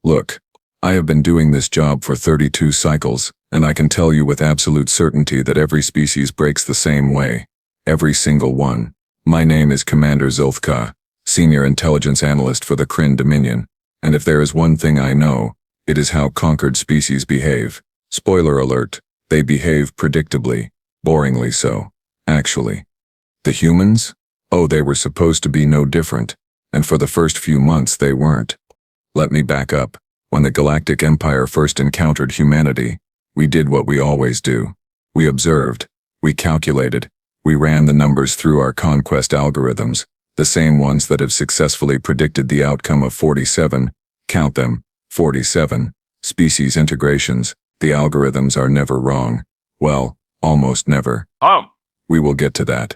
Look, I have been doing this job for 32 cycles, and I can tell you with absolute certainty that every species breaks the same way. Every single one. My name is Commander Zilth'kaa, Senior Intelligence Analyst for the Kryn Dominion, and if there is one thing I know, it is how conquered species behave. Spoiler alert, they behave predictably, boringly so, actually. The humans? Oh, they were supposed to be no different, and for the first few months they weren't. Let me back up. When the Galactic Empire first encountered humanity, we did what we always do. We observed, we calculated, we ran the numbers through our conquest algorithms, the same ones that have successfully predicted the outcome of 47, count them, 47, species integrations. The algorithms are never wrong. Well, almost never. We will get to that.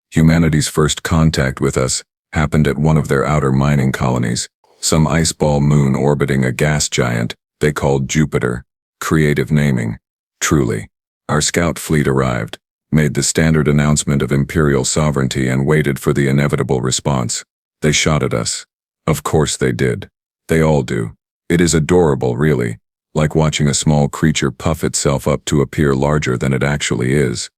Humanity's first contact with us happened at one of their outer mining colonies, some ice-ball moon orbiting a gas giant they called Jupiter. Creative naming. Truly. Our scout fleet arrived, made the standard announcement of Imperial sovereignty and waited for the inevitable response. They shot at us. Of course they did. They all do. It is adorable, really, like watching a small creature puff itself up to appear larger than it actually is.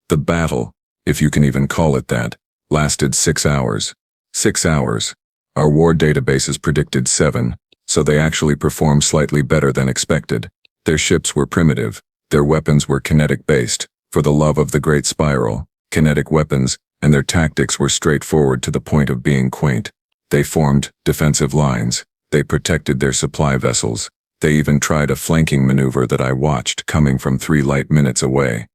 The battle, if you can even call it that, lasted 6 hours. 6 hours. Our war databases predicted 7, so they actually performed slightly better than expected. Their ships were primitive. Their weapons were kinetic-based, for the love of the Great Spiral, kinetic weapons, and their tactics were straightforward to the point of being quaint. They formed defensive lines. They protected their supply vessels. They even tried a flanking maneuver that I watched coming from 3 light minutes away.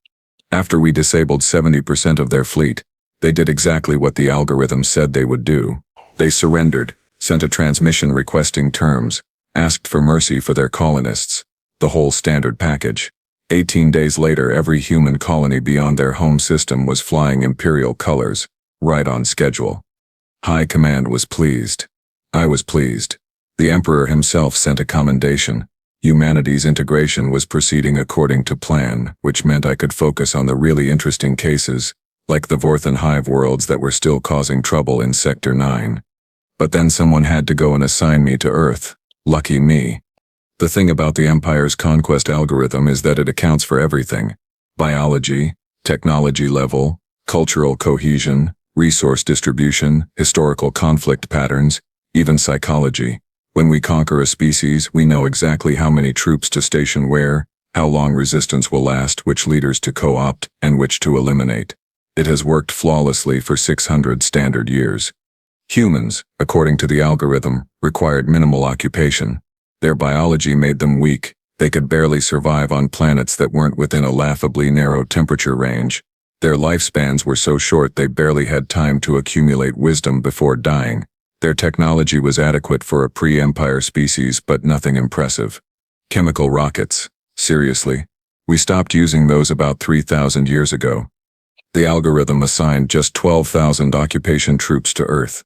After we disabled 70% of their fleet, they did exactly what the algorithm said they would do. They surrendered, sent a transmission requesting terms, asked for mercy for their colonists. The whole standard package. 18 days later, every human colony beyond their home system was flying Imperial colors, right on schedule. High Command was pleased. I was pleased. The Emperor himself sent a commendation. Humanity's integration was proceeding according to plan, which meant I could focus on the really interesting cases, like the Vorthan hive worlds that were still causing trouble in Sector 9. But then someone had to go and assign me to Earth. Lucky me. The thing about the Empire's conquest algorithm is that it accounts for everything. Biology, technology level, cultural cohesion, resource distribution, historical conflict patterns, even psychology. When we conquer a species, we know exactly how many troops to station where, how long resistance will last, which leaders to co-opt, and which to eliminate. It has worked flawlessly for 600 standard years. Humans, according to the algorithm, required minimal occupation. Their biology made them weak. They could barely survive on planets that weren't within a laughably narrow temperature range. Their lifespans were so short they barely had time to accumulate wisdom before dying. Their technology was adequate for a pre-Empire species, but nothing impressive. Chemical rockets. Seriously? We stopped using those about 3,000 years ago. The algorithm assigned just 12,000 occupation troops to Earth.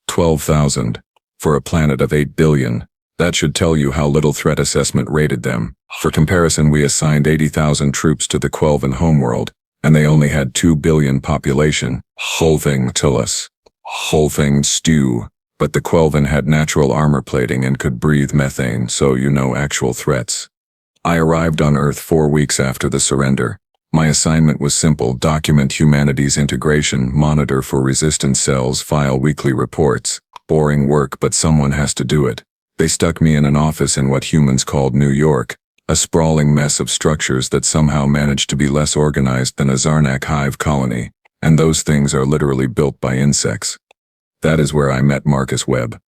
12,000. For a planet of 8 billion. That should tell you how little threat assessment rated them. For comparison, we assigned 80,000 troops to the Quelven homeworld, and they only had 2 billion population. Whole thing till us. Whole thing stew. But the Quelven had natural armor plating and could breathe methane, so you know actual threats. I arrived on Earth 4 weeks after the surrender. My assignment was simple: document humanity's integration, monitor for resistance cells, file weekly reports. Boring work, but someone has to do it. They stuck me in an office in what humans called New York, a sprawling mess of structures that somehow managed to be less organized than a Zarnak hive colony, and those things are literally built by insects. That is where I met Marcus Webb.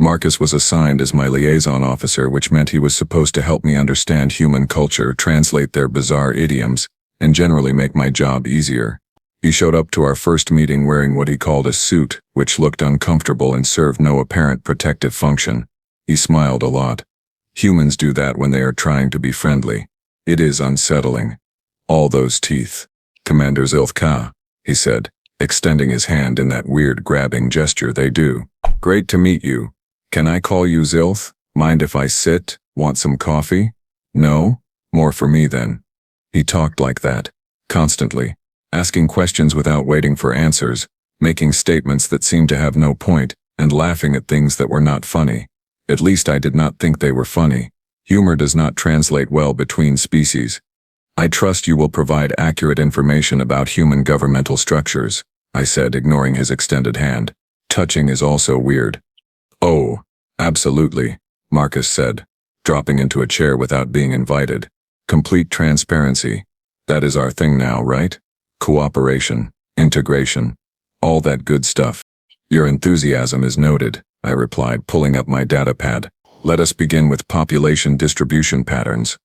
Marcus was assigned as my liaison officer, which meant he was supposed to help me understand human culture, translate their bizarre idioms, and generally make my job easier. He showed up to our first meeting wearing what he called a suit, which looked uncomfortable and served no apparent protective function. He smiled a lot. Humans do that when they are trying to be friendly. It is unsettling. All those teeth. Commander Zilth'kaa, he said, extending his hand in that weird grabbing gesture they do. Great to meet you. Can I call you Zilth? Mind if I sit? Want some coffee? No? More for me then. He talked like that, constantly, asking questions without waiting for answers, making statements that seemed to have no point, and laughing at things that were not funny. At least I did not think they were funny. Humor does not translate well between species. I trust you will provide accurate information about human governmental structures, I said, ignoring his extended hand. Touching is also weird. Oh, absolutely, Marcus said, dropping into a chair without being invited. Complete transparency. That is our thing now, right? Cooperation, integration, all that good stuff. Your enthusiasm is noted, I replied, pulling up my datapad. Let us begin with population distribution patterns.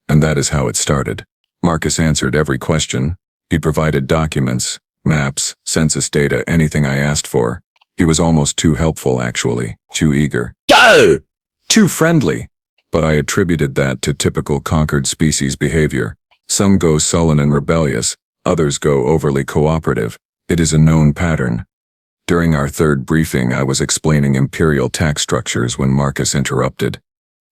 And that is how it started. Marcus answered every question. He provided documents, maps, census data, anything I asked for. He was almost too helpful, actually, too eager. Go! Too friendly. But I attributed that to typical conquered species behavior. Some go sullen and rebellious, others go overly cooperative. It is a known pattern. During our third briefing, I was explaining Imperial tax structures when Marcus interrupted.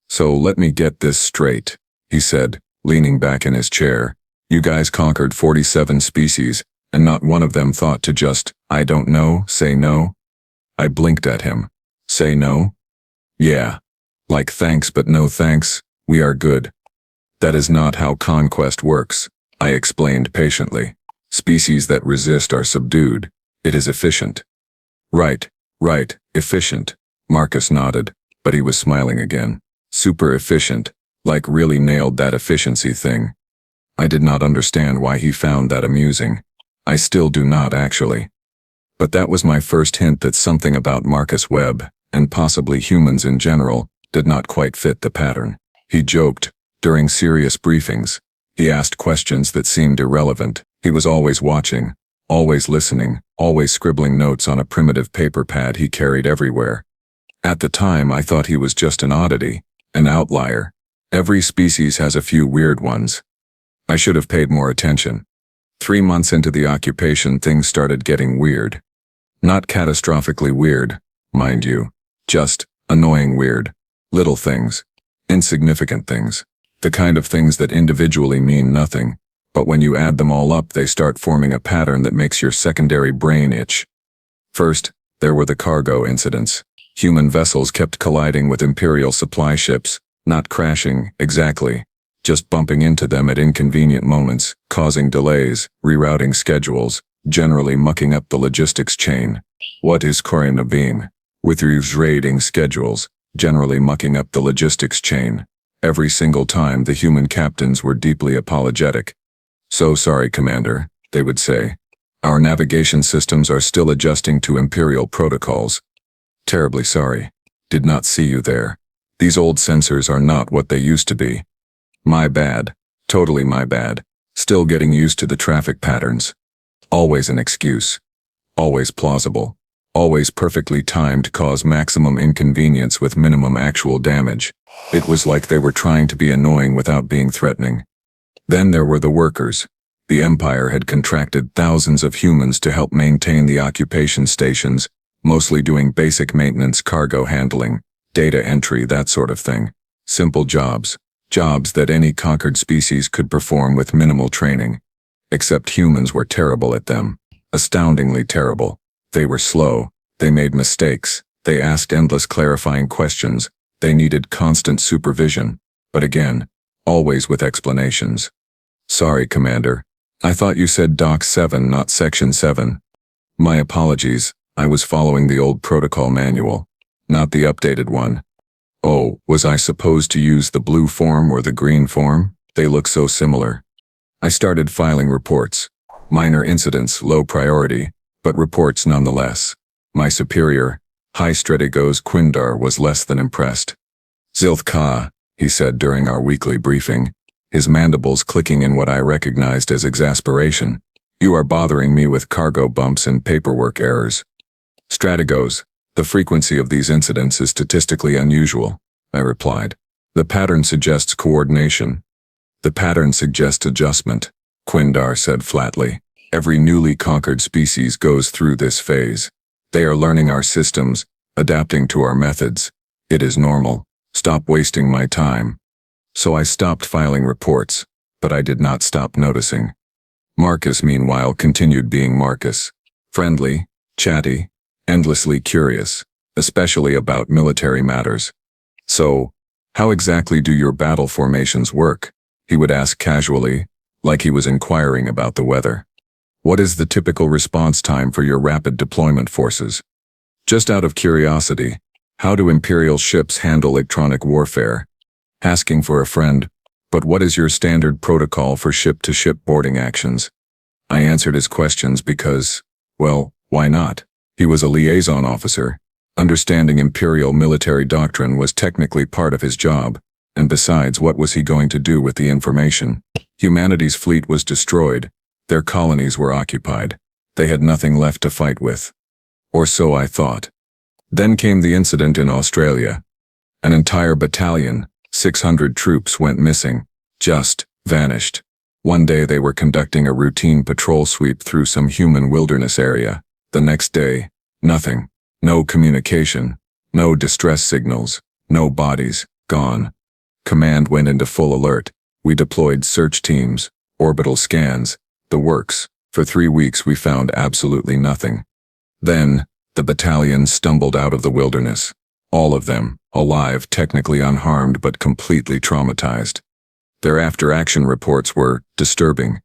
So let me get this straight, he said, leaning back in his chair. You guys conquered 47 species, and not one of them thought to just, I don't know, say no? I blinked at him. Say no? Yeah. Like thanks but no thanks, we are good. That is not how conquest works, I explained patiently. Species that resist are subdued. It is efficient. Right, efficient. Marcus nodded, but he was smiling again. Super efficient, like really nailed that efficiency thing. I did not understand why he found that amusing. I still do not, actually. But that was my first hint that something about Marcus Webb, and possibly humans in general, did not quite fit the pattern. He joked, during serious briefings. He asked questions that seemed irrelevant. He was always watching, always listening, always scribbling notes on a primitive paper pad he carried everywhere. At the time, I thought he was just an oddity, an outlier. Every species has a few weird ones. I should have paid more attention. 3 months into the occupation, things started getting weird. Not catastrophically weird, mind you. Just annoying weird. Little things. Insignificant things. The kind of things that individually mean nothing, but when you add them all up, they start forming a pattern that makes your secondary brain itch. First, there were the cargo incidents. Human vessels kept colliding with Imperial supply ships, not crashing, exactly, just bumping into them at inconvenient moments, causing delays, rerouting schedules, generally mucking up the logistics chain. What is being? With raiding schedules, generally mucking up the logistics chain. Every single time, the human captains were deeply apologetic. So sorry, Commander, they would say. Our navigation systems are still adjusting to Imperial protocols. Terribly sorry. Did not see you there. These old sensors are not what they used to be. My bad. Totally my bad. Still getting used to the traffic patterns. Always an excuse. Always plausible. Always perfectly timed to cause maximum inconvenience with minimum actual damage. It was like they were trying to be annoying without being threatening. Then there were the workers. The Empire had contracted thousands of humans to help maintain the occupation stations, mostly doing basic maintenance, cargo handling, data entry, that sort of thing. Simple jobs. Jobs that any conquered species could perform with minimal training. Except humans were terrible at them. Astoundingly terrible. They were slow. They made mistakes. They asked endless clarifying questions. They needed constant supervision. But again, always with explanations. Sorry, Commander. I thought you said Doc 7, not Section 7. My apologies. I was following the old protocol manual, not the updated one. Oh, was I supposed to use the blue form or the green form? They look so similar. I started filing reports. Minor incidents, low priority, but reports nonetheless. My superior, High Strategos Quindar, was less than impressed. Zilth'kaa, he said during our weekly briefing, his mandibles clicking in what I recognized as exasperation. You are bothering me with cargo bumps and paperwork errors. Strategos, the frequency of these incidents is statistically unusual, I replied. The pattern suggests coordination. The pattern suggests adjustment, Quindar said flatly. Every newly conquered species goes through this phase. They are learning our systems, adapting to our methods. It is normal. Stop wasting my time. So I stopped filing reports, but I did not stop noticing. Marcus, meanwhile, continued being Marcus. Friendly, chatty, endlessly curious, especially about military matters. So, how exactly do your battle formations work? He would ask casually, like he was inquiring about the weather. What is the typical response time for your rapid deployment forces? Just out of curiosity, how do Imperial ships handle electronic warfare? Asking for a friend, but what is your standard protocol for ship-to-ship boarding actions? I answered his questions because, well, why not? He was a liaison officer. Understanding Imperial military doctrine was technically part of his job, and besides, what was he going to do with the information? Humanity's fleet was destroyed. Their colonies were occupied. They had nothing left to fight with. Or so I thought. Then came the incident in Australia. An entire battalion, 600 troops went missing, just vanished. One day they were conducting a routine patrol sweep through some human wilderness area. The next day, nothing. No communication, no distress signals, no bodies, gone. Command went into full alert. We deployed search teams, orbital scans, the works. For 3 weeks we found absolutely nothing. Then, the battalion stumbled out of the wilderness. All of them, alive, technically unharmed but completely traumatized. Their after-action reports were disturbing.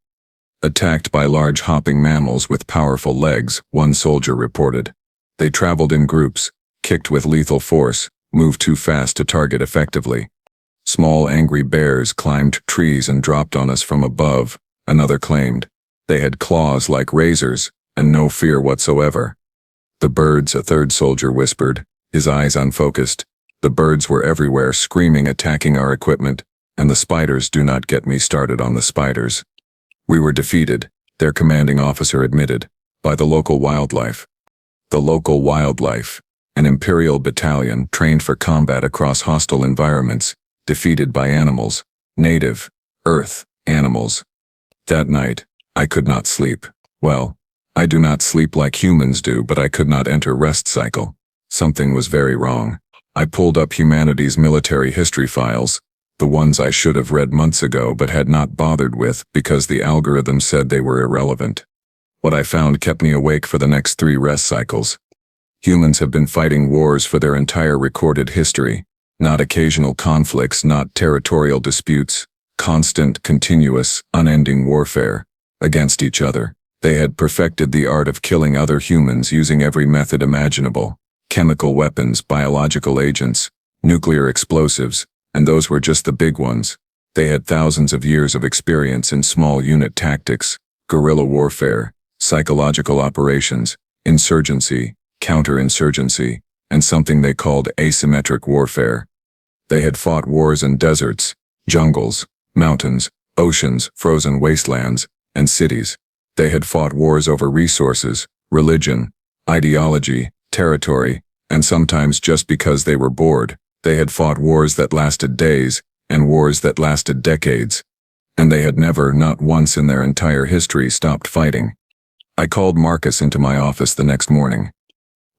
Attacked by large hopping mammals with powerful legs, one soldier reported. They traveled in groups, kicked with lethal force, moved too fast to target effectively. Small angry bears climbed trees and dropped on us from above, another claimed. They had claws like razors, and no fear whatsoever. The birds, a third soldier whispered, his eyes unfocused. The birds were everywhere, screaming, attacking our equipment, and the spiders, do not get me started on the spiders. We were defeated, their commanding officer admitted, by the local wildlife. The local wildlife, an Imperial battalion trained for combat across hostile environments, defeated by animals, native, Earth, animals. That night, I could not sleep. Well, I do not sleep like humans do, but I could not enter rest cycle. Something was very wrong. I pulled up humanity's military history files, the ones I should have read months ago but had not bothered with because the algorithm said they were irrelevant. What I found kept me awake for the next 3 rest cycles. Humans have been fighting wars for their entire recorded history, not occasional conflicts, not territorial disputes, constant, continuous, unending warfare against each other. They had perfected the art of killing other humans using every method imaginable: chemical weapons, biological agents, nuclear explosives, and those were just the big ones. They had thousands of years of experience in small unit tactics, guerrilla warfare, psychological operations, insurgency, counterinsurgency, and something they called asymmetric warfare. They had fought wars in deserts, jungles, mountains, oceans, frozen wastelands, and cities. They had fought wars over resources, religion, ideology, territory, and sometimes just because they were bored. They had fought wars that lasted days, and wars that lasted decades. And they had never, not once in their entire history, stopped fighting. I called Marcus into my office the next morning.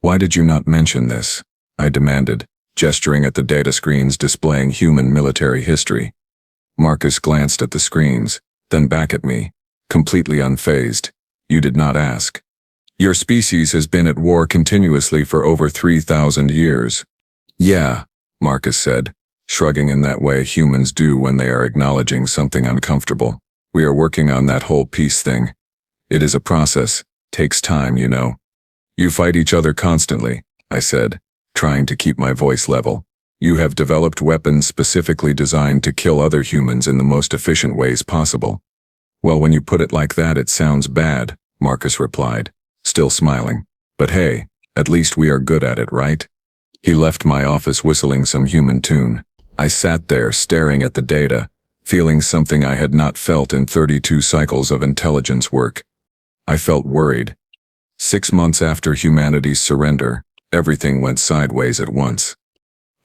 "Why did you not mention this?" I demanded, gesturing at the data screens displaying human military history. Marcus glanced at the screens, then back at me, completely unfazed. "You did not ask. Your species has been at war continuously for over 3,000 years. "Yeah," Marcus said, shrugging in that way humans do when they are acknowledging something uncomfortable. "We are working on that whole peace thing. It is a process, takes time, you know." "You fight each other constantly," I said, trying to keep my voice level. "You have developed weapons specifically designed to kill other humans in the most efficient ways possible." "Well, when you put it like that, it sounds bad," Marcus replied, still smiling. "But hey, at least we are good at it, right?" He left my office whistling some human tune. I sat there staring at the data, feeling something I had not felt in 32 cycles of intelligence work. I felt worried. 6 months after humanity's surrender, everything went sideways at once.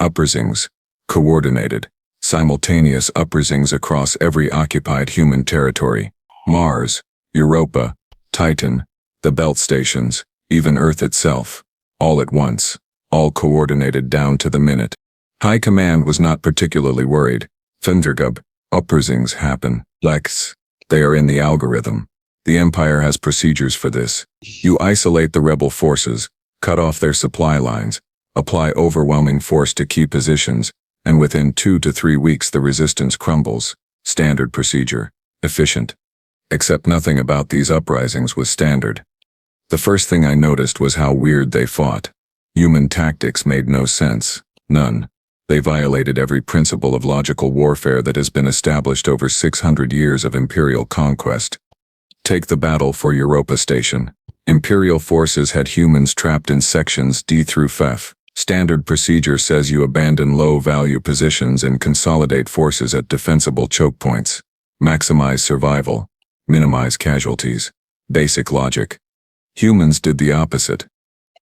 Uprisings, coordinated, simultaneous uprisings across every occupied human territory. Mars, Europa, Titan, the belt stations, even Earth itself, all at once, all coordinated down to the minute. High Command was not particularly worried. "Thundergub, uprisings happen. Lex, they are in the algorithm. The Empire has procedures for this. You isolate the rebel forces, cut off their supply lines, apply overwhelming force to key positions, and within 2 to 3 weeks the resistance crumbles. Standard procedure. Efficient. Except nothing about these uprisings was standard. The first thing I noticed was how weird they fought. Human tactics made no sense. None. They violated every principle of logical warfare that has been established over 600 years of Imperial conquest. Take the battle for Europa Station. Imperial forces had humans trapped in sections D through F. Standard procedure says you abandon low-value positions and consolidate forces at defensible choke points. Maximize survival. Minimize casualties. Basic logic. Humans did the opposite.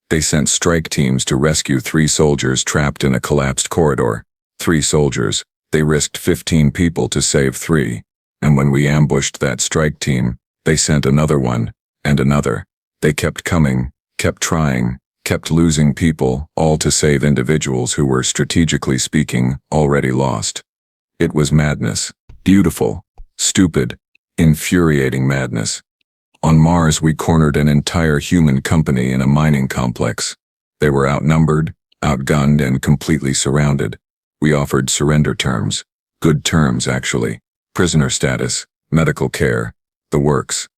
They sent strike teams to rescue 3 soldiers trapped in a collapsed corridor. 3 soldiers. They risked 15 people to save 3. And when we ambushed that strike team, they sent another one, and another. They kept coming, kept trying, kept losing people, all to save individuals who were, strategically speaking, already lost. It was madness. Beautiful. Stupid. Infuriating madness. On Mars we cornered an entire human company in a mining complex. They were outnumbered, outgunned, and completely surrounded. We offered surrender terms. Good terms, actually. Prisoner status, medical care, the works.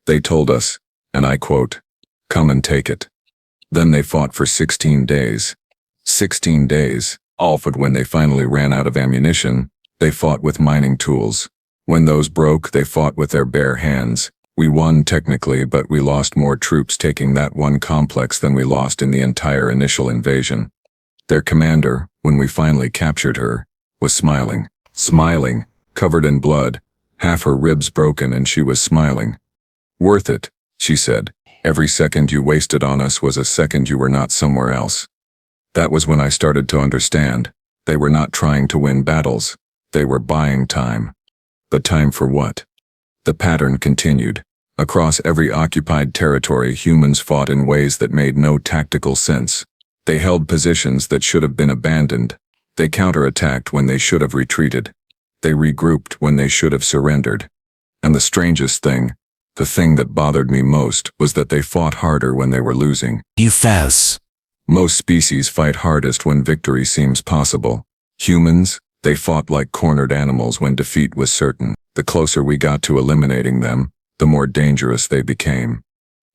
They told us, and I quote, "Come and take it." Then they fought for 16 days. 16 days. But when they finally ran out of ammunition, they fought with mining tools. When those broke, they fought with their bare hands. We won technically, but we lost more troops taking that one complex than we lost in the entire initial invasion. Their commander, when we finally captured her, was smiling. Smiling, covered in blood, half her ribs broken, and she was smiling. "Worth it," she said. "Every second you wasted on us was a second you were not somewhere else." That was when I started to understand. They were not trying to win battles. They were buying time. But time for what? The pattern continued. Across every occupied territory, humans fought in ways that made no tactical sense. They held positions that should have been abandoned. They counterattacked when they should have retreated. They regrouped when they should have surrendered. And the strangest thing, the thing that bothered me most, was that they fought harder when they were losing. Most species fight hardest when victory seems possible. Humans, they fought like cornered animals when defeat was certain. The closer we got to eliminating them, the more dangerous they became.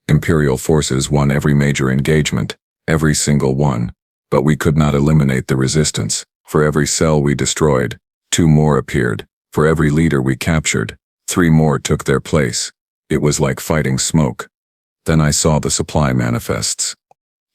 Imperial forces won every major engagement, every single one, but we could not eliminate the resistance. For every cell we destroyed, 2 more appeared. For every leader we captured, 3 more took their place. It was like fighting smoke. Then I saw the supply manifests.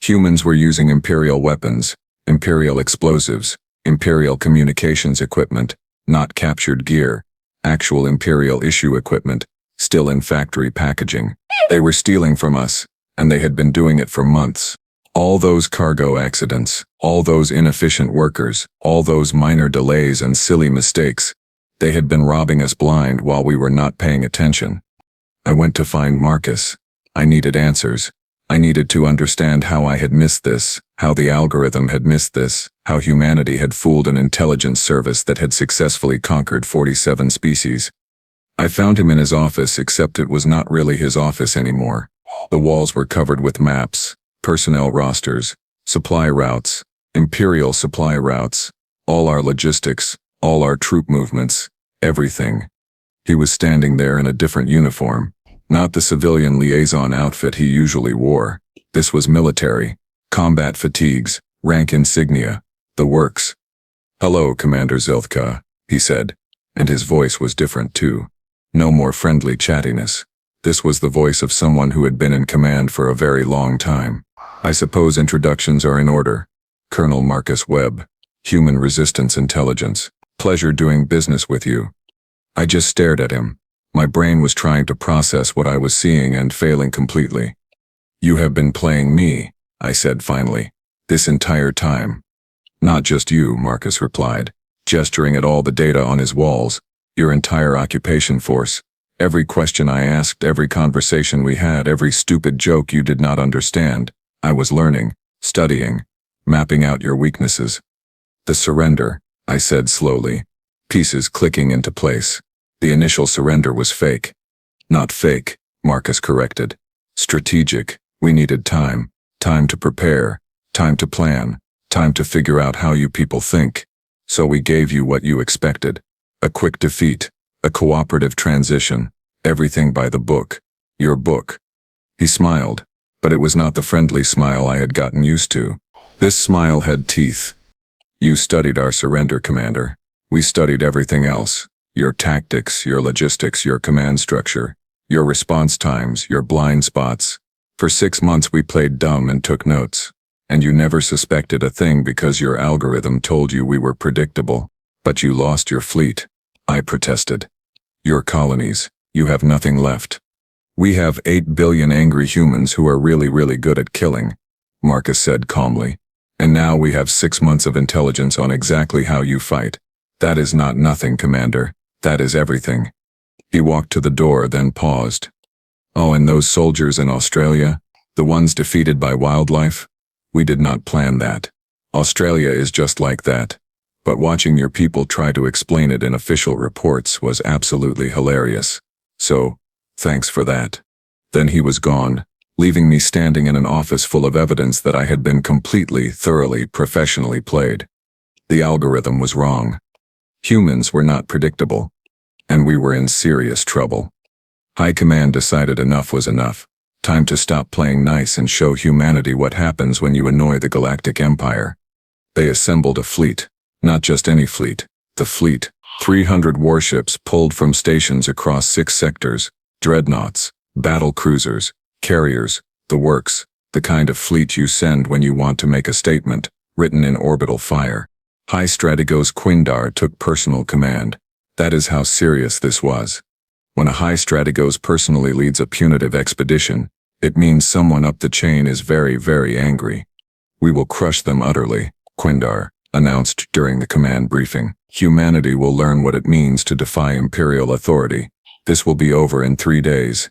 Humans were using Imperial weapons, Imperial explosives, Imperial communications equipment, not captured gear, actual Imperial issue equipment, still in factory packaging. They were stealing from us, and they had been doing it for months. All those cargo accidents, all those inefficient workers, all those minor delays and silly mistakes, they had been robbing us blind while we were not paying attention. I went to find Marcus. I needed answers. I needed to understand how I had missed this, how the algorithm had missed this, how humanity had fooled an intelligence service that had successfully conquered 47 species. I found him in his office, except it was not really his office anymore. The walls were covered with maps, personnel rosters, supply routes, Imperial supply routes, all our logistics, all our troop movements, everything. He was standing there in a different uniform. Not the civilian liaison outfit he usually wore. This was military, combat fatigues, rank insignia, the works. "Hello, Commander Zilth'kaa," he said, and his voice was different too. No more friendly chattiness. This was the voice of someone who had been in command for a very long time. "I suppose introductions are in order. Colonel Marcus Webb, Human Resistance Intelligence. Pleasure doing business with you." I just stared at him. My brain was trying to process what I was seeing and failing completely. "You have been playing me," I said finally, "this entire time." "Not just you," Marcus replied, gesturing at all the data on his walls. "Your entire occupation force. Every question I asked, every conversation we had, every stupid joke you did not understand. I was learning, studying, mapping out your weaknesses." "The surrender," I said slowly, pieces clicking into place. "The initial surrender was fake." "Not fake," Marcus corrected. "Strategic. We needed time. Time to prepare. Time to plan. Time to figure out how you people think. So we gave you what you expected. A quick defeat, a cooperative transition, everything by the book. Your book. He smiled, but it was not the friendly smile I had gotten used to. This smile had teeth. You studied our surrender, Commander. We studied everything else. Your tactics, your logistics, your command structure, your response times, your blind spots. For 6 months we played dumb and took notes. And you never suspected a thing because your algorithm told you we were predictable. But you lost your fleet. I protested. Your colonies. You have nothing left. We have 8 billion angry humans who are really good at killing, Marcus said calmly. And now we have 6 months of intelligence on exactly how you fight. That is not nothing, Commander. That is everything. He walked to the door, then paused. Oh, and those soldiers in Australia? The ones defeated by wildlife? We did not plan that. Australia is just like that. But watching your people try to explain it in official reports was absolutely hilarious. So, thanks for that. Then he was gone, leaving me standing in an office full of evidence that I had been completely, thoroughly, professionally played. The algorithm was wrong. Humans were not predictable. And we were in serious trouble. High Command decided enough was enough. Time to stop playing nice and show humanity what happens when you annoy the Galactic Empire. They assembled a fleet. Not just any fleet. The fleet. 300 warships pulled from stations across 6 sectors. Dreadnoughts, battle cruisers, carriers, the works. The kind of fleet you send when you want to make a statement, written in orbital fire. High Strategos Quindar took personal command. That is how serious this was. When a High Strategos personally leads a punitive expedition, it means someone up the chain is very angry. We will crush them utterly, Quindar announced during the command briefing. Humanity will learn what it means to defy Imperial authority. This will be over in 3 days.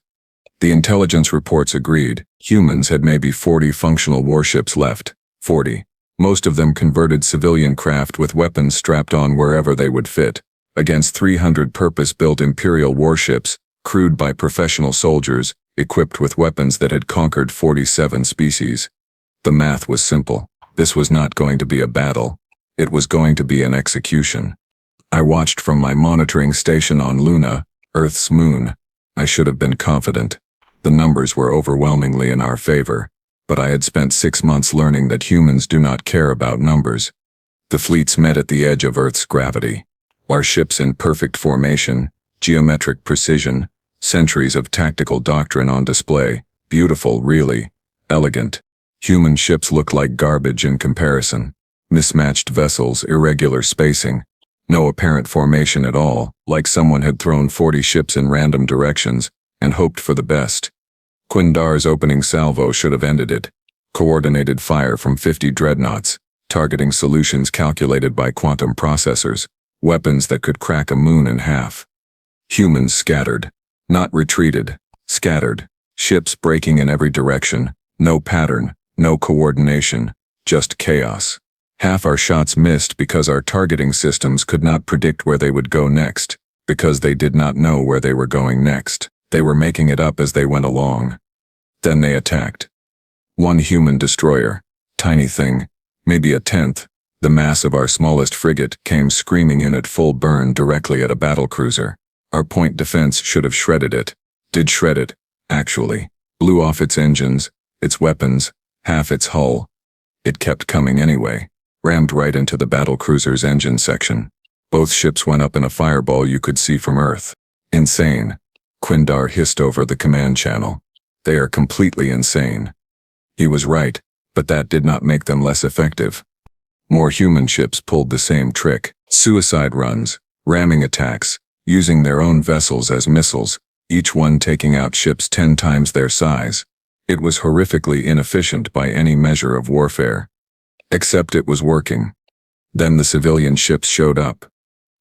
The intelligence reports agreed. Humans had maybe 40 functional warships left. 40. Most of them converted civilian craft with weapons strapped on wherever they would fit. Against 300 purpose-built Imperial warships, crewed by professional soldiers, equipped with weapons that had conquered 47 species. The math was simple. This was not going to be a battle. It was going to be an execution. I watched from my monitoring station on Luna, Earth's moon. I should have been confident. The numbers were overwhelmingly in our favor, but I had spent 6 months learning that humans do not care about numbers. The fleets met at the edge of Earth's gravity. Our ships in perfect formation, geometric precision, centuries of tactical doctrine on display, beautiful, really, elegant. Human ships looked like garbage in comparison. Mismatched vessels, irregular spacing. No apparent formation at all, like someone had thrown 40 ships in random directions and hoped for the best. Quindar's opening salvo should have ended it. Coordinated fire from 50 dreadnoughts, targeting solutions calculated by quantum processors. Weapons that could crack a moon in half. Humans scattered. Not retreated. Scattered. Ships breaking in every direction. No pattern. No coordination. Just chaos. Half our shots missed because our targeting systems could not predict where they would go next. Because they did not know where they were going next. They were making it up as they went along. Then they attacked. One human destroyer. Tiny thing. Maybe a tenth. The mass of our smallest frigate came screaming in at full burn directly at a battlecruiser. Our point defense should have shredded it. Did shred it, actually. Blew off its engines, its weapons, half its hull. It kept coming anyway. Rammed right into the battlecruiser's engine section. Both ships went up in a fireball you could see from Earth. Insane. Quindar hissed over the command channel. They are completely insane. He was right, but that did not make them less effective. More human ships pulled the same trick. Suicide runs, ramming attacks, using their own vessels as missiles, each one taking out ships 10 times their size. It was horrifically inefficient by any measure of warfare. Except it was working. Then the civilian ships showed up.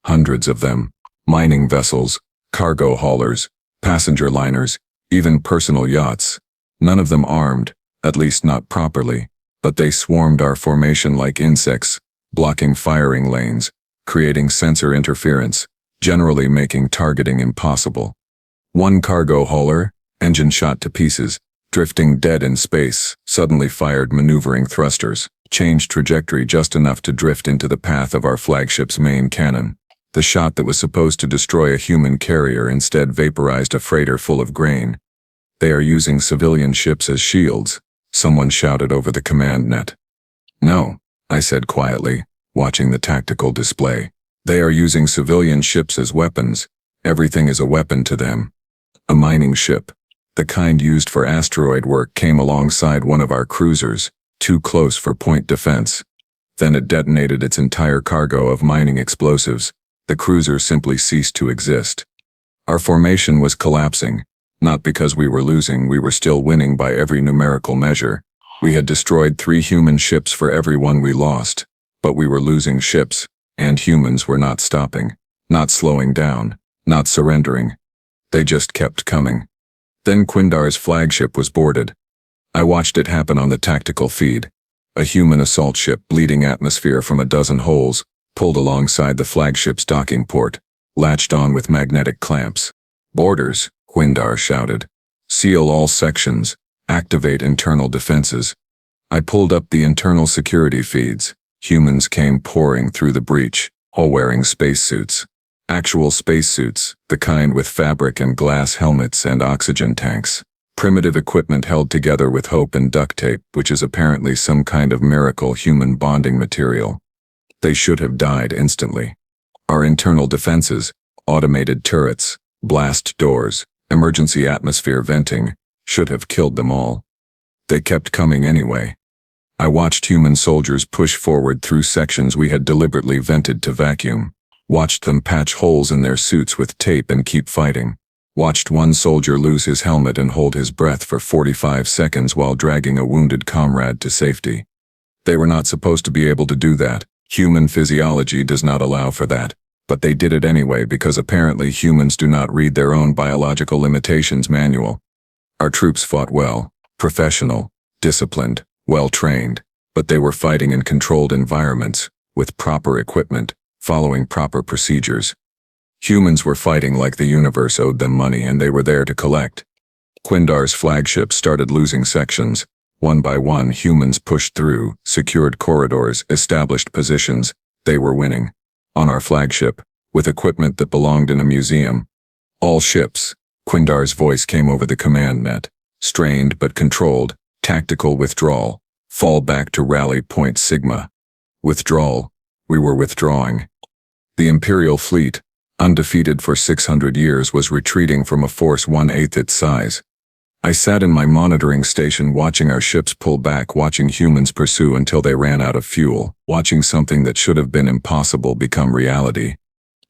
Hundreds of them. Mining vessels, cargo haulers, passenger liners, even personal yachts. None of them armed, at least not properly. But they swarmed our formation like insects, blocking firing lanes, creating sensor interference, generally making targeting impossible. One cargo hauler, engine shot to pieces, drifting dead in space, suddenly fired maneuvering thrusters. changed trajectory just enough to drift into the path of our flagship's main cannon. The shot that was supposed to destroy a human carrier instead vaporized a freighter full of grain. "They are using civilian ships as shields," someone shouted over the command net. "No," I said quietly, watching the tactical display. "They are using civilian ships as weapons. Everything is a weapon to them." A mining ship, the kind used for asteroid work, came alongside one of our cruisers, too close for point defense. Then it detonated its entire cargo of mining explosives. The cruiser simply ceased to exist. Our formation was collapsing, not because we were losing, we were still winning by every numerical measure. We had destroyed 3 human ships for every one we lost, but we were losing ships, and humans were not stopping, not slowing down, not surrendering. They just kept coming. Then Quindar's flagship was boarded. I watched it happen on the tactical feed. A human assault ship, bleeding atmosphere from a dozen holes, pulled alongside the flagship's docking port, latched on with magnetic clamps. "Boarders," Quindar shouted. "Seal all sections. Activate internal defenses." I pulled up the internal security feeds. Humans came pouring through the breach, all wearing spacesuits. Actual spacesuits, the kind with fabric and glass helmets and oxygen tanks. Primitive equipment held together with hope and duct tape, which is apparently some kind of miracle human bonding material. They should have died instantly. Our internal defenses, automated turrets, blast doors, emergency atmosphere venting, should have killed them all. They kept coming anyway. I watched human soldiers push forward through sections we had deliberately vented to vacuum. Watched them patch holes in their suits with tape and keep fighting. Watched one soldier lose his helmet and hold his breath for 45 seconds while dragging a wounded comrade to safety. They were not supposed to be able to do that. Human physiology does not allow for that. But they did it anyway because apparently humans do not read their own biological limitations manual. Our troops fought well, professional, disciplined, well-trained, but they were fighting in controlled environments, with proper equipment, following proper procedures. Humans were fighting like the universe owed them money and they were there to collect. Quindar's flagship started losing sections. One by one, humans pushed through, secured corridors, established positions. They were winning. On our flagship, with equipment that belonged in a museum. "All ships," Quindar's voice came over the command net. "Strained but controlled, tactical withdrawal. Fall back to rally point Sigma." Withdrawal. We were withdrawing. The Imperial fleet, undefeated for 600 years, was retreating from a force 1/8 its size. I sat in my monitoring station watching our ships pull back, watching humans pursue until they ran out of fuel, watching something that should have been impossible become reality.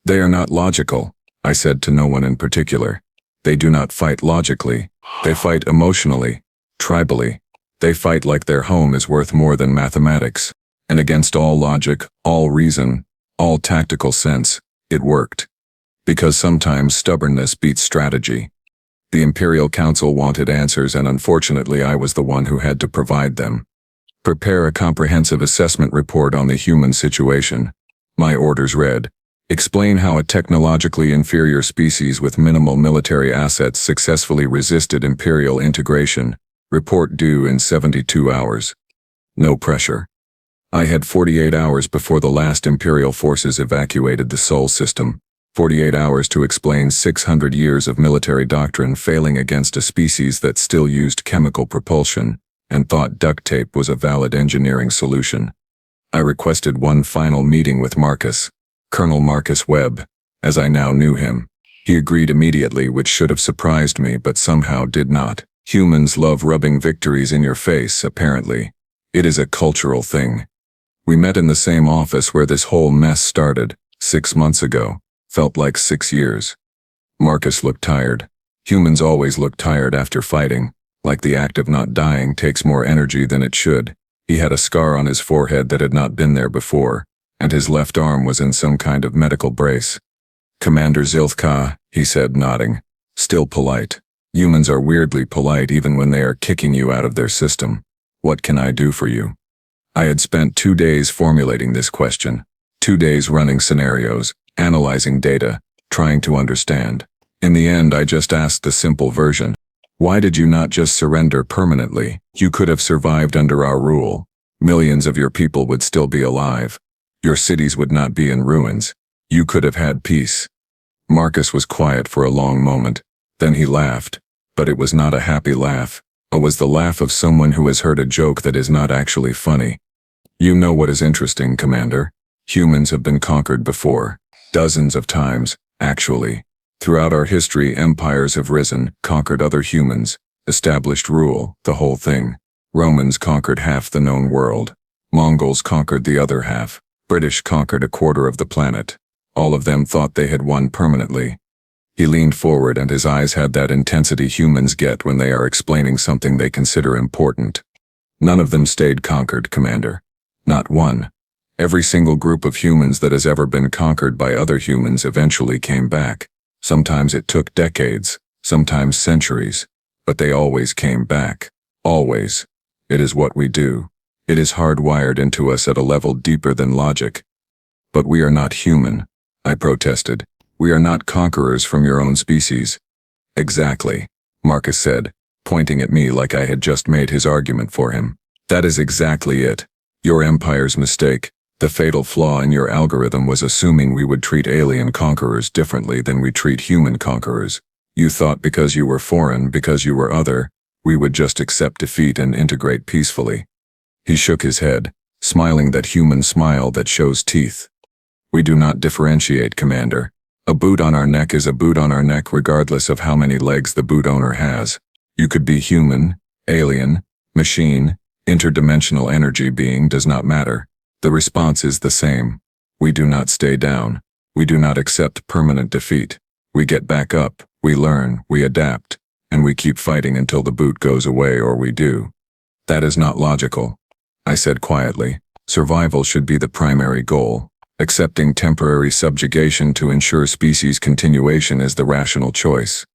"They are not logical," I said to no one in particular. "They do not fight logically. They fight emotionally, tribally. They fight like their home is worth more than mathematics. And against all logic, all reason, all tactical sense, it worked. Because sometimes stubbornness beats strategy. The Imperial Council wanted answers, and unfortunately I was the one who had to provide them. Prepare a comprehensive assessment report on the human situation. My orders read, explain how a technologically inferior species with minimal military assets successfully resisted Imperial integration. Report due in 72 hours. No pressure. I had 48 hours before the last Imperial forces evacuated the Sol system. 48 hours to explain 600 years of military doctrine failing against a species that still used chemical propulsion and thought duct tape was a valid engineering solution. I requested one final meeting with Marcus, Colonel Marcus Webb, as I now knew him. He agreed immediately, which should have surprised me but somehow did not. Humans love rubbing victories in your face, apparently. It is a cultural thing. We met in the same office where this whole mess started, 6 months ago. Felt like 6 years. Marcus looked tired. Humans always look tired after fighting, like the act of not dying takes more energy than it should. He had a scar on his forehead that had not been there before, and his left arm was in some kind of medical brace. Commander Zilth'kaa, he said, nodding. Still polite. Humans are weirdly polite even when they are kicking you out of their system. What can I do for you? I had spent 2 days formulating this question. 2 days running scenarios, analyzing data, trying to understand. In the end, I just asked the simple version. Why did you not just surrender permanently? You could have survived under our rule. Millions of your people would still be alive. Your cities would not be in ruins. You could have had peace. Marcus was quiet for a long moment. Then he laughed. But it was not a happy laugh. It was the laugh of someone who has heard a joke that is not actually funny. You know what is interesting, Commander? Humans have been conquered before. Dozens of times, actually. Throughout our history, empires have risen, conquered other humans, established rule, the whole thing. Romans conquered half the known world. Mongols conquered the other half. British conquered a quarter of the planet. All of them thought they had won permanently. He leaned forward and his eyes had that intensity humans get when they are explaining something they consider important. None of them stayed conquered, Commander. Not one. Every single group of humans that has ever been conquered by other humans eventually came back. Sometimes it took decades, sometimes centuries, but they always came back. Always. It is what we do. It is hardwired into us at a level deeper than logic. But we are not human, I protested. We are not conquerors from your own species. Exactly, Marcus said, pointing at me like I had just made his argument for him. That is exactly it. Your empire's mistake, the fatal flaw in your algorithm was assuming we would treat alien conquerors differently than we treat human conquerors. You thought because you were foreign, because you were other, we would just accept defeat and integrate peacefully. He shook his head, smiling that human smile that shows teeth. We do not differentiate, Commander. A boot on our neck is a boot on our neck regardless of how many legs the boot owner has. You could be human, alien, machine, interdimensional energy being does not matter. The response is the same. We do not stay down. We do not accept permanent defeat. We get back up, we learn, we adapt, and we keep fighting until the boot goes away or we do. That is not logical. I said quietly. Survival should be the primary goal. Accepting temporary subjugation to ensure species continuation is the rational choice.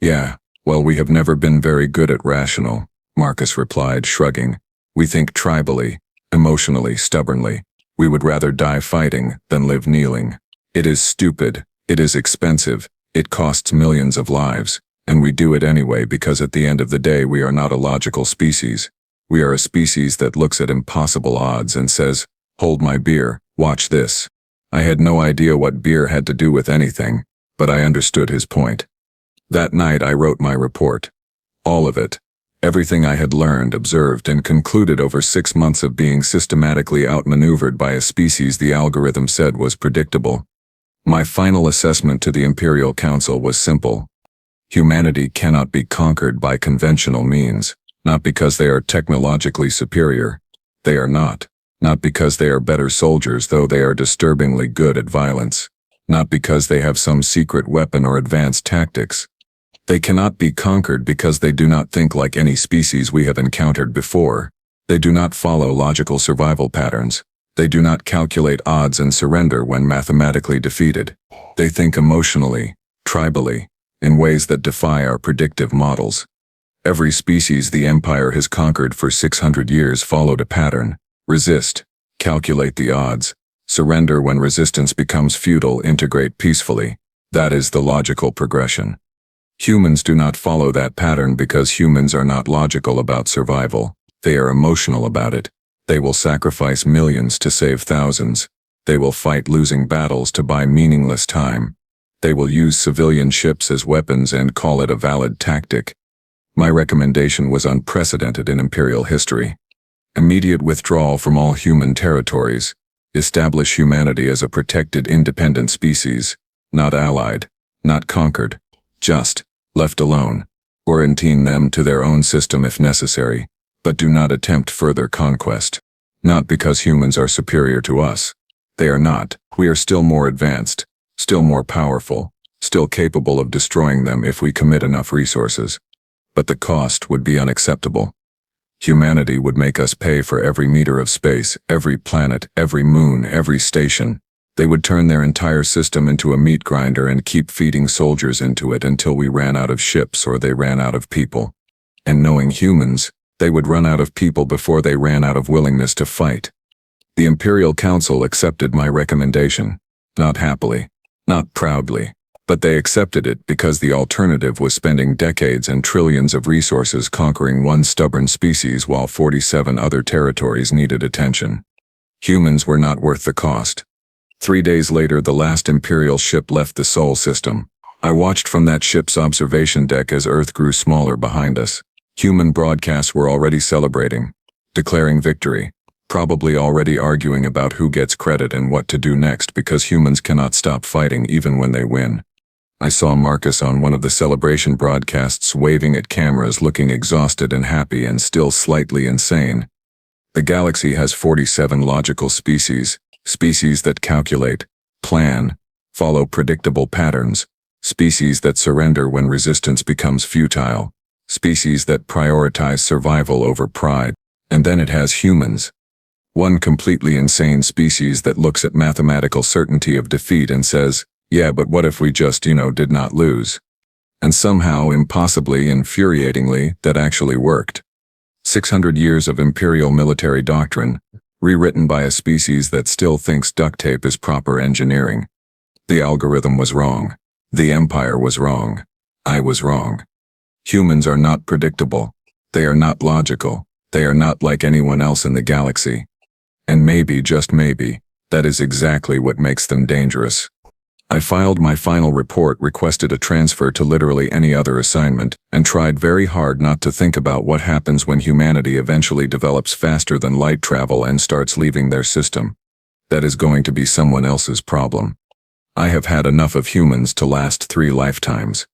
Yeah, well, we have never been very good at rational, Marcus replied, shrugging. We think tribally, emotionally, stubbornly. We would rather die fighting than live kneeling. It is stupid, it is expensive, it costs millions of lives, and we do it anyway because at the end of the day we are not a logical species. We are a species that looks at impossible odds and says, hold my beer, watch this. I had no idea what beer had to do with anything, but I understood his point. That night I wrote my report. All of it. Everything I had learned, observed, and concluded over 6 months of being systematically outmaneuvered by a species the algorithm said was predictable. My final assessment to the Imperial Council was simple. Humanity cannot be conquered by conventional means, not because they are technologically superior. They are not. Not because they are better soldiers, though they are disturbingly good at violence. Not because they have some secret weapon or advanced tactics. They cannot be conquered because they do not think like any species we have encountered before. They do not follow logical survival patterns. They do not calculate odds and surrender when mathematically defeated. They think emotionally, tribally, in ways that defy our predictive models. Every species the Empire has conquered for 600 years followed a pattern. Resist, calculate the odds, surrender when resistance becomes futile, integrate peacefully. That is the logical progression. Humans do not follow that pattern because humans are not logical about survival. They are emotional about it. They will sacrifice millions to save thousands. They will fight losing battles to buy meaningless time. They will use civilian ships as weapons and call it a valid tactic. My recommendation was unprecedented in Imperial history. Immediate withdrawal from all human territories. Establish humanity as a protected independent species, not allied, not conquered, just left alone. Quarantine them to their own system if necessary, but do not attempt further conquest. Not because humans are superior to us. They are not. We are still more advanced, still more powerful, still capable of destroying them if we commit enough resources. But the cost would be unacceptable. Humanity would make us pay for every meter of space, every planet, every moon, every station. They would turn their entire system into a meat grinder and keep feeding soldiers into it until we ran out of ships or they ran out of people. And knowing humans, they would run out of people before they ran out of willingness to fight. The Imperial Council accepted my recommendation. Not happily, not proudly, But they accepted it because the alternative was spending decades and trillions of resources conquering one stubborn species while 47 other territories needed attention. Humans were not worth the cost. 3 days later, the last Imperial ship left the Sol system. I watched from that ship's observation deck as Earth grew smaller behind us. Human broadcasts were already celebrating, declaring victory, probably already arguing about who gets credit and what to do next because humans cannot stop fighting even when they win. I saw Marcus on one of the celebration broadcasts waving at cameras, looking exhausted and happy and still slightly insane. The galaxy has 47 logical species that calculate, plan, follow predictable patterns, species that surrender when resistance becomes futile, species that prioritize survival over pride, and then it has humans. One completely insane species that looks at mathematical certainty of defeat and says, yeah, but what if we just, did not lose? And somehow, impossibly, infuriatingly, that actually worked. 600 years of Imperial military doctrine, rewritten by a species that still thinks duct tape is proper engineering. The algorithm was wrong. The Empire was wrong. I was wrong. Humans are not predictable. They are not logical. They are not like anyone else in the galaxy. And maybe, just maybe, that is exactly what makes them dangerous. I filed my final report, requested a transfer to literally any other assignment, and tried very hard not to think about what happens when humanity eventually develops faster than light travel and starts leaving their system. That is going to be someone else's problem. I have had enough of humans to last 3 lifetimes.